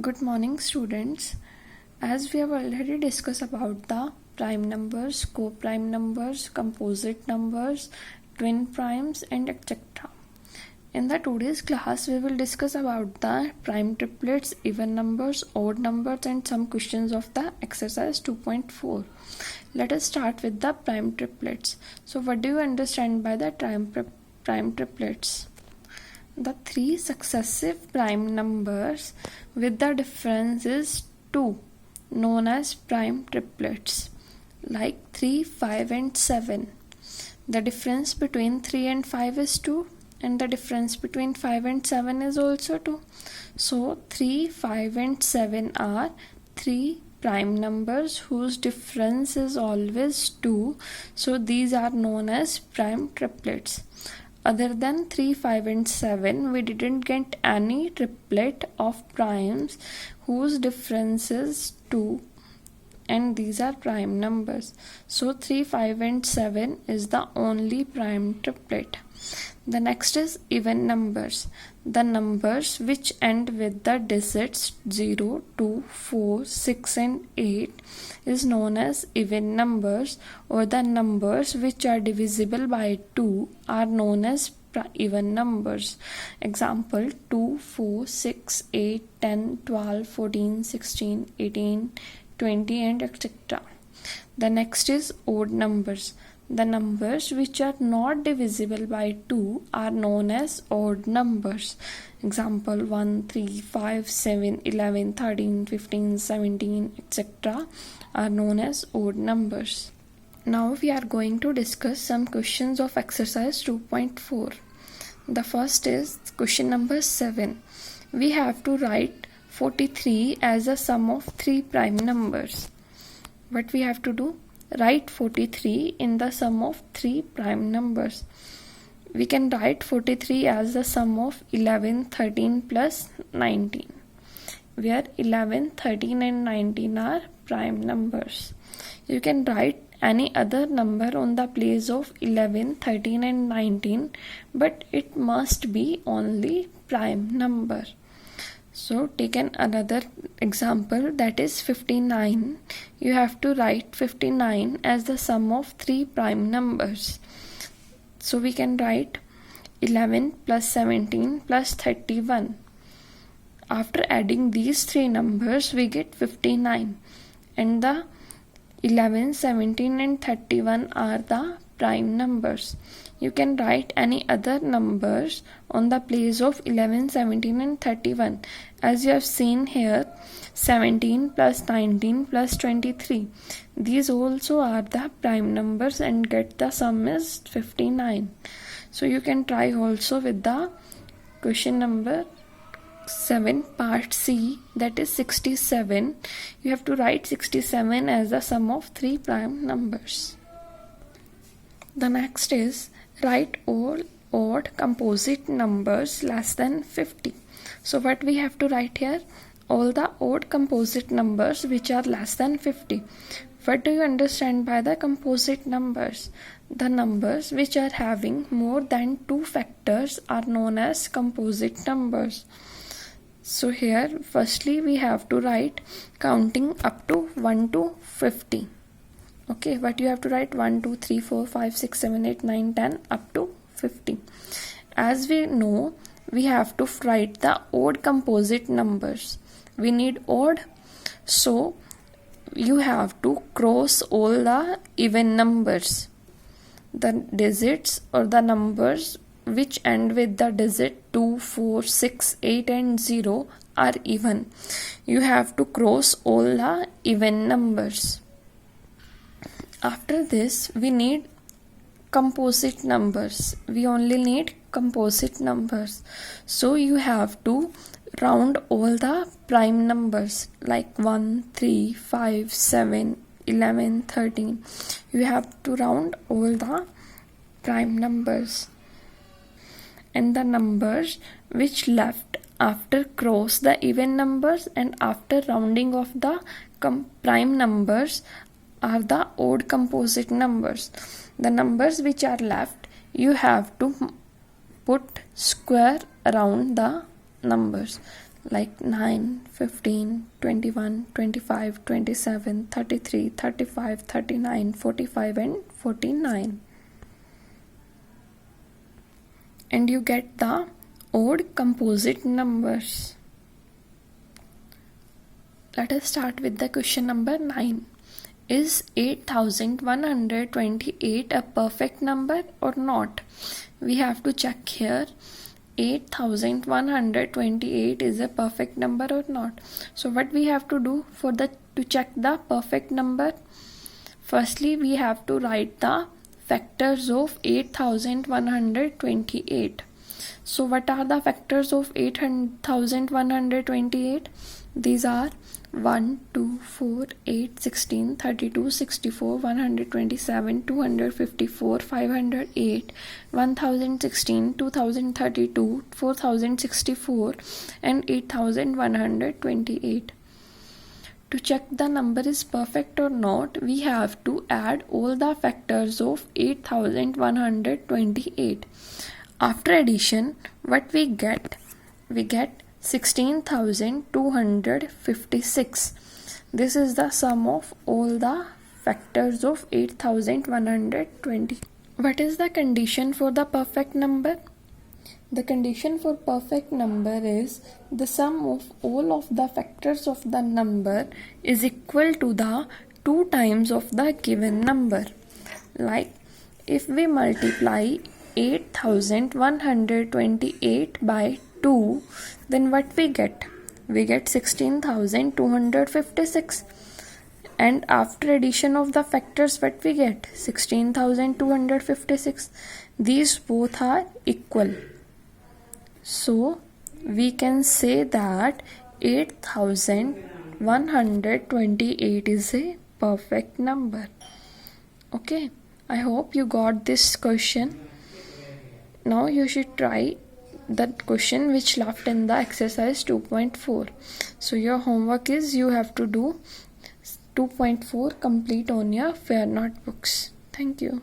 Good morning, students. As we have already discussed about the prime numbers, co-prime numbers, composite numbers, twin primes, and etc. In the today's class, we will discuss about the prime triplets, even numbers, odd numbers, and some questions of the exercise 2.4. Let us start with the prime triplets. So, what do you understand by the prime triplets? The three successive prime numbers with the difference is 2, known as prime triplets, like 3, 5 and 7. The difference between 3 and 5 is 2, and the difference between 5 and 7 is also 2. So 3, 5 and 7 are 3 prime numbers whose difference is always 2. So these are known as prime triplets. Other than 3, 5 and 7, we didn't get any triplet of primes whose difference is 2, and these are prime numbers. So 3, 5 and 7 is the only prime triplet. The next is even numbers. The numbers which end with the digits 0, 2, 4, 6 and 8 is known as even numbers, or the numbers which are divisible by 2 are known as even numbers. Example 2, 4, 6, 8, 10, 12, 14, 16, 18, 20 and etc. The next is odd numbers. The numbers which are not divisible by 2 are known as odd numbers. Example 1, 3, 5, 7, 11, 13, 15, 17, etc. are known as odd numbers. Now we are going to discuss some questions of exercise 2.4. The first is question number 7. We have to write 43 as a sum of 3 prime numbers. What we have to do? Write 43 in the sum of 3 prime numbers. We can write 43 as the sum of 11, 13 plus 19, where 11, 13 and 19 are prime numbers. You can write any other number on the place of 11, 13 and 19, but it must be only prime number. So taken another example, that is 59. You have to write 59 as the sum of 3 prime numbers. So we can write 11 plus 17 plus 31. After adding these 3 numbers, we get 59. And the 11, 17 and 31 are the prime numbers. You can write any other numbers on the place of 11, 17 and 31. As you have seen here, 17 plus 19 plus 23. These also are the prime numbers and get the sum is 59. So you can try also with the question number 7 part C, that is 67. You have to write 67 as the sum of 3 prime numbers. The next is write all odd composite numbers less than 50. So what we have to write here? All the odd composite numbers which are less than 50. What do you understand by the composite numbers? The numbers which are having more than 2 factors are known as composite numbers. So here firstly we have to write counting up to 1 to 50. Okay, but you have to write 1, 2, 3, 4, 5, 6, 7, 8, 9, 10 up to 50. As we know, we have to write the odd composite numbers. We need odd, so you have to cross all the even numbers. The digits or the numbers which end with the digit 2, 4, 6, 8 and 0 are even. You have to cross all the even numbers. After this, we need composite numbers. We only need composite numbers. So you have to round all the prime numbers like 1, 3, 5, 7, 11, 13. You have to round all the prime numbers. And the numbers which left after cross the even numbers and after rounding of the prime numbers are the odd composite numbers. The numbers which are left, you have to put square around the numbers. like 9, 15, 21, 25, 27, 33, 35, 39, 45 and 49. And you get the odd composite numbers. Let us start with the question number 9. Is 8128 a perfect number or not? We have to check here. 8128 is a perfect number or not. So what we have to do to check the perfect number? Firstly, we have to write the factors of 8128. So what are the factors of 8128? These are 1, 2, 4, 8, 16, 32, 64, 127, 254, 508, 1016, 2032, 4064 and 8128. To check the number is perfect or not, we have to add all the factors of 8128. After addition, what we get? We get 16,256. This is the sum of all the factors of 8120. What is the condition for the perfect number? The condition for perfect number is the sum of all of the factors of the number is equal to the 2 times of the given number. Like if we multiply 8128 by 2, then what we get? We get 16,256. And after addition of the factors, what we get? 16,256. These both are equal. So we can say that 8128 is a perfect number. Okay, I hope you got this question. Now you should try that question which left in the exercise 2.4. So your homework is you have to do 2.4 complete on your fair notebooks. Thank you.